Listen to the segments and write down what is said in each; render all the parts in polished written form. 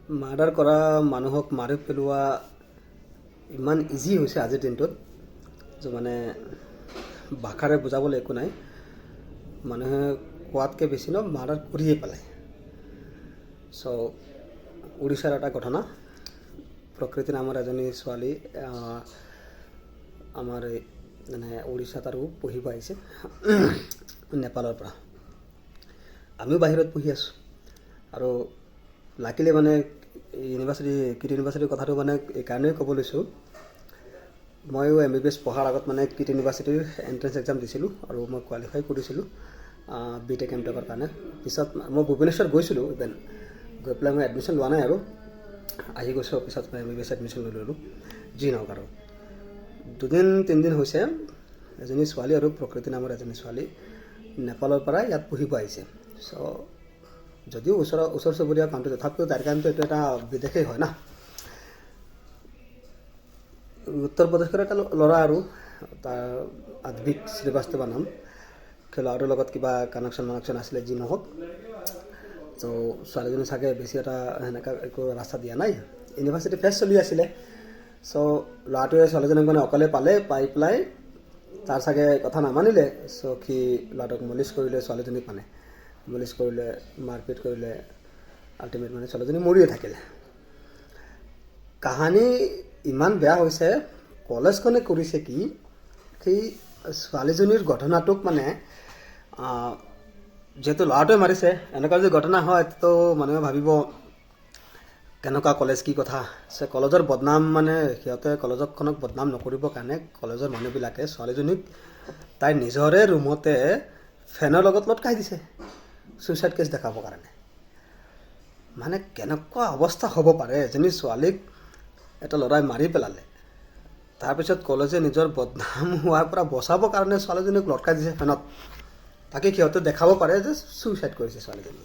Murder কৰা মানুহক মাৰি পেলোৱা ইমান ইজি হৈছে আজিৰ দিনটোত যে মানে ভাষাৰে বুজাবলৈ একো নাই। মানুহে কোৱাতকৈ বেছি ন মাৰ্ডাৰ কৰিয়ে পেলায়। চ' উৰিষ্যাৰ এটা ঘটনা, প্ৰকৃতি নামৰ এজনী ছোৱালী আমাৰ মানে উৰিষ্যাত আৰু পঢ়িব আহিছে নেপালৰ পৰা। আমিও বাহিৰত পঢ়ি আছোঁ আৰু লাকিলি মানে কিট ইউনিভাৰ্চিটিৰ কথাটো মানে এইকাৰণেই ক'ব লৈছোঁ। ময়ো MBBS পঢ়াৰ আগত মানে কিট ইউনিভাৰ্চিটিৰ এণ্ট্ৰেঞ্চ এক্সাম দিছিলোঁ আৰু মই কোৱালিফাই কৰিছিলোঁ BTech MTechৰ কাৰণে। পিছত মই ভুৱনেশ্বৰ গৈছিলোঁ, ইভেন গৈ পেলাই মই এডমিশ্যন লোৱা নাই আৰু আহি গৈছোঁ। পিছত মই MBBS এডমিশ্যন লৈ ল'লোঁ যি নহওক আৰু। 2-3 দিন হৈছে এজনী ছোৱালী আৰু প্ৰকৃতি নামৰ এজনী ছোৱালী নেপালৰ পৰা ইয়াত পঢ়িব আহিছে। চ' যদিও ওচৰ চুবুৰীয়া কাণ্ট্ৰি, তথাপিও তাৰ কাৰণেতো এইটো এটা বিদেশেই হয় না। উত্তৰ প্ৰদেশৰ এটা ল'ৰা আৰু তাৰ আদ্ভিক শ্ৰীবাস্তৱা নাম, সেই ল'ৰাটোৰ লগত কিবা কানেকশ্যন আছিলে যি নহওক। ত' ছোৱালীজনী চাগে বেছি এটা সেনেকুৱা একো ৰাস্তা দিয়া নাই, ইউনিভাৰ্চিটি ফেষ্ট চলি আছিলে। চ' ল'ৰাটোৱে ছোৱালীজনীক মানে অকলে পাই পেলাই তাৰ চাগে কথা নামানিলে। চ' সি ল'ৰাটোক মলিষ্ট কৰিলে, ছোৱালীজনীক মানে মলিষ্ট কৰিলে, মাৰপিট কৰিলে। আল্টিমেট মানে ছোৱালীজনী মৰিয়ে থাকিলে। কাহানী ইমান বেয়া হৈছে, কলেজখনে কৰিছে কি, সেই ছোৱালীজনীৰ ঘটনাটোক মানে যিহেতু ল'ৰাটোৱে মাৰিছে, এনেকুৱা যদি ঘটনা হয় তো মানুহে ভাবিব কেনেকুৱা কলেজ, কি কথা। কলেজৰ বদনাম মানে সিহঁতে কলেজখনক বদনাম নকৰিবৰ কাৰণে কলেজৰ মানুহবিলাকে ছোৱালীজনীক তাইৰ নিজৰে ৰুমতে ফেনৰ লগত লটকাই দিছে ছুইচাইড কেছ দেখাবৰ কাৰণে। মানে কেনেকুৱা অৱস্থা হ'ব পাৰে, এজনী ছোৱালীক এটা ল'ৰাই মাৰি পেলালে, তাৰপিছত কলেজে নিজৰ বদনাম হোৱাৰ পৰা বচাবৰ কাৰণে ছোৱালীজনীক লটকাই দিছে ফেনত। তাকে সিহঁতে দেখাব পাৰে যে ছুইচাইড কৰিছে ছোৱালীজনী।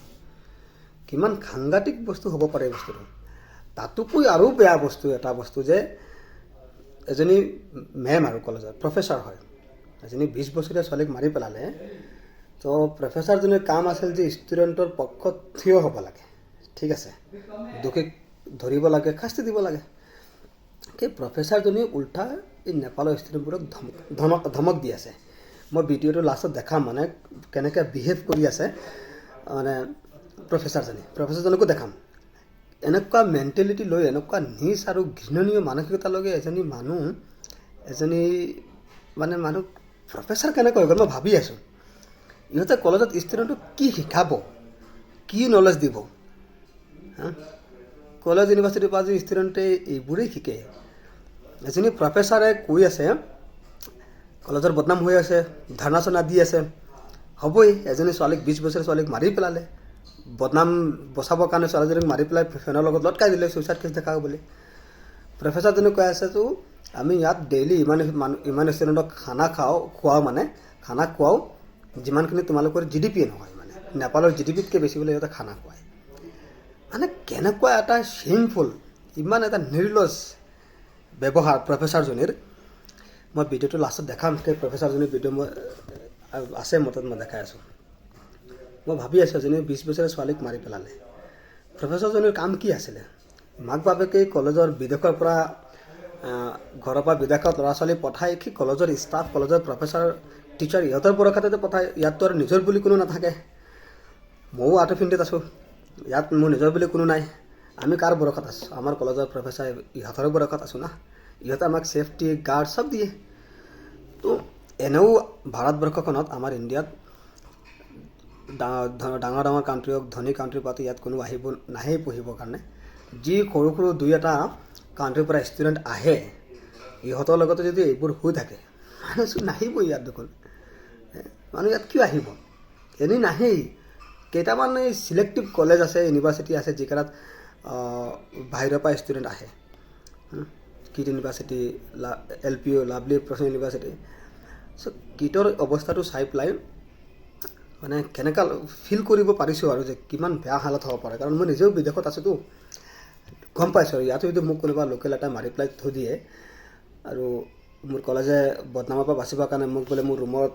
কিমান সাংঘাতিক বস্তু হ'ব পাৰে এই বস্তুটো। তাতোকৈ আৰু বেয়া এটা বস্তু যে এজনী মেম আৰু কলেজৰ প্ৰফেচাৰ হয়, এজনী 20 বছৰীয়া ছোৱালীক মাৰি পেলালে। তো প্ৰফেচাৰজনীৰ কাম আছিল যে ষ্টুডেণ্টৰ পক্ষত থিয় হ'ব লাগে, ঠিক আছে, দোষীক ধৰিব লাগে, শাস্তি দিব লাগে। সেই প্ৰফেচাৰজনী উল্টা এই নেপালৰ ষ্টুডেণ্টবোৰক ধমক দি আছে। মই ভিডিঅ'টো লাষ্টত দেখাম, মানে কেনেকৈ বিহেভ কৰি আছে মানে প্ৰফেচাৰজনকো দেখাম। এনেকুৱা মেণ্টেলিটি লৈ, এনেকুৱা নিজ আৰু ঘৃণনীয় মানসিকতালৈকে এজনী মানুহ প্ৰফেচাৰ কেনেকৈ হৈ গ'ল মই ভাবি আছোঁ। ইহঁতে কলেজত ষ্টুডেণ্টক কি শিকাব, কি নলেজ দিব? কলেজ ইউনিভাৰ্চিটিৰ পৰা যদি ষ্টুডেণ্টে এইবোৰেই শিকে। এজনী প্ৰফেচাৰে কৈ আছে কলেজৰ বদনাম হৈ আছে, ধাৰণা চনা দি আছে, হ'বই। এজনী ছোৱালীক 20 বছৰীয়া ছোৱালীক মাৰি পেলালে, বদনাম বচাবৰ কাৰণে ছোৱালীজনীক মাৰি পেলাই ফেনৰ লগত লটকাই দিলে ছুইচাইড কেছ দেখাব বুলি। প্ৰফেচাৰজনে কৈ আছে তো আমি ইয়াত ডেইলি ইমান ষ্টুডেণ্টক খানা খুৱাওঁ যিমানখিনি তোমালোকৰ GDP নহয়, মানে নেপালৰ GDPতকৈ বেছি বোলে সিহঁতে খানা খুৱায়। মানে কেনেকুৱা এটা শ্বেমফুল, ইমান এটা নিৰ্লজ্জ ব্যৱহাৰ প্ৰফেচাৰজনীৰ। মই ভিডিঅ'টো লাষ্টত দেখাম, সেই প্ৰফেচাৰজনীৰ ভিডিঅ' মই আছে মোৰ তাত, মই দেখাই আছোঁ। মই ভাবি আছোঁ এজনী 20 বছৰীয়া ছোৱালীক মাৰি পেলালে। প্ৰফেচাৰজনীৰ কাম কি আছিলে? মাক বাপেকে কলেজৰ বিদেশৰ পৰা ঘৰৰ পৰা বিদেশত ল'ৰা ছোৱালী পঠায়, কি কলেজৰ ষ্টাফ, কলেজৰ প্ৰফেচাৰ টিচাৰ ইহঁতৰ বৰষাতে পঠায়। ইয়াততো আৰু নিজৰ বুলি কোনো নাথাকে। ময়ো আউট অফ ইণ্ডিয়াত আছোঁ, ইয়াত মোৰ নিজৰ বুলি কোনো নাই। আমি কাৰ বৰষাত আছোঁ? আমাৰ কলেজৰ প্ৰফেচাৰ ইহঁতৰ বৰষাত আছোঁ না। ইহঁতে আমাক ছেফটি গাৰ্ড চব দিয়ে। তো এনেও ভাৰতবৰ্ষখনত, আমাৰ ইণ্ডিয়াত ডাঙৰ কাণ্ট্ৰি হওক, ধনী কাণ্ট্ৰিৰ পৰা ইয়াত কোনো নাহেই পঢ়িবৰ কাৰণে। যি সৰু 2-এটা কাণ্ট্ৰিৰ পৰা ষ্টুডেণ্ট আহে, ইহঁতৰ লগতে যদি এইবোৰ হৈ থাকে, মানুহ নাহিব ইয়াত দেখোন। মানুহ ইয়াত কিয় আহিব? এনেই নাহেই। কেইটামান এই চিলেক্টিভ কলেজ আছে, ইউনিভাৰ্চিটি আছে, যিকেইটাত বাহিৰৰ পৰা ষ্টুডেণ্ট আহে। KIIT university, LPU Lovely Professional University. So' কিটৰ অৱস্থাটো চাই পেলাই মানে কেনেকুৱা ফিল কৰিব পাৰিছোঁ আৰু যে কিমান বেয়া হালত হ'ব পাৰে। কাৰণ মই নিজেও বিদেশত আছোঁতো, গম পাইছোঁ। আৰু ইয়াতো যদি মোক কোনোবা লোকেল এটা মাৰি পেলাই থৈ দিয়ে আৰু মোৰ কলেজে বদনামৰ পৰা বাচিবৰ কাৰণে মোক বোলে মোৰ ৰুমত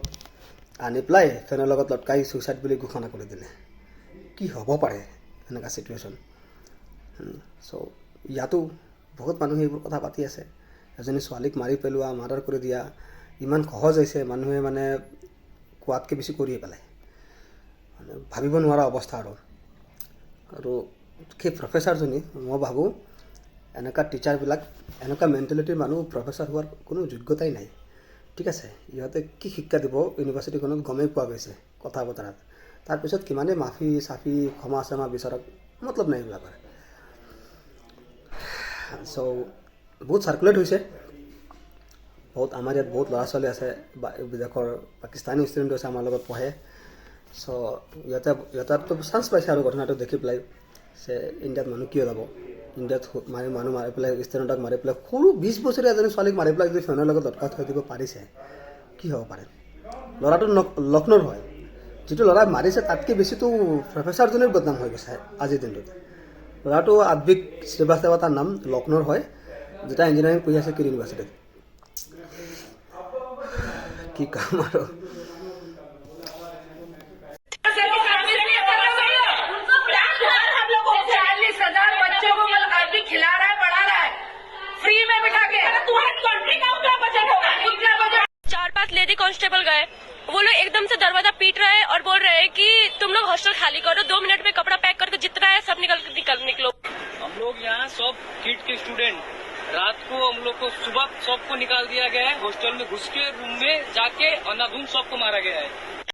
আনি পেলাই ফেনৰ লগত লটকাই ছুইচাইড বুলি ঘোষণা কৰি দিলে, কি হ'ব পাৰে এনেকুৱা চিটুৱেশ্যন? চ' ইয়াতো বহুত মানুহে এইবোৰ কথা পাতি আছে, এজনী ছোৱালীক মাৰি পেলোৱা, মাৰ্ডাৰ কৰি দিয়া ইমান সহজ হৈছে, মানুহে মানে কোৱাতকৈ বেছি কৰিয়ে পেলায়, মানে ভাবিব নোৱাৰা অৱস্থা। আৰু সেই প্ৰফেচাৰজনী মই ভাবোঁ এনেকুৱা টিচাৰবিলাক, এনেকুৱা মেণ্টেলিটিৰ মানুহ প্ৰফেচাৰ হোৱাৰ কোনো যোগ্যতাই নাই। ঠিক আছে, ইহঁতে কি শিক্ষা দিব ইউনিভাৰ্চিটিখনত গমেই পোৱা গৈছে কথা বতৰাত, তাৰপিছত কিমানে মাফি চাফি ক্ষমা চমা বিচাৰক, মতলব নাই এইবিলাকৰ। চ' বহুত চাৰ্কুলেট হৈছে, বহুত আমাৰ ইয়াত বহুত ল'ৰা ছোৱালী আছে বা বিদেশৰ পাকিস্তানী ষ্টুডেণ্ট আছে আমাৰ লগত পঢ়ে। চ' ইহঁতেতো চান্স পাইছে আৰু ঘটনাটো দেখি পেলাই যে ইণ্ডিয়াত মানুহ কিয় যাব, ইণ্ডিয়াত মানুহ মাৰি পেলাই ষ্টুডেণ্টক মাৰি পেলাই, সৰু 20 বছৰীয়া এজনী ছোৱালীক মাৰি পেলাই যদি ফেনৰ লগত লটকাই থৈ দিব পাৰিছে, কি হ'ব পাৰে। ল'ৰাটো লক্ষ্ণৌৰ হয়, যিটো ল'ৰা মাৰিছে তাতকৈ বেছিতো প্ৰফেচাৰজনীৰ বদনাম হৈ গৈছে আজিৰ দিনটোত। ল'ৰাটো আদ্বিক শ্ৰীবাস্তৱা তাৰ নাম, লক্ষ্ণৌৰ হয়, যেতিয়া ইঞ্জিনিয়াৰিং পঢ়ি আছে কিৰ ইউনিভাৰ্চিটিত। কি কাম আৰু। खिला रहा है, पढ़ा रहा है, फ्री में बिठा के। तुम्हारे कंट्री का क्या बजट होगा? 4-5 लेडी कांस्टेबल गए, वो लोग एकदम से दरवाजा पीट रहे हैं और बोल रहे हैं कि तुम लोग हॉस्टल खाली करो, 2 मिनट में कपड़ा पैक करके जितना है सब निकलो। हम लोग यहाँ सब किट के स्टूडेंट, रात को हम लोग को सुबह सबको निकाल दिया गया है, हॉस्टल में घुस के रूम में जाके अंधाधुंध सबको मारा गया है।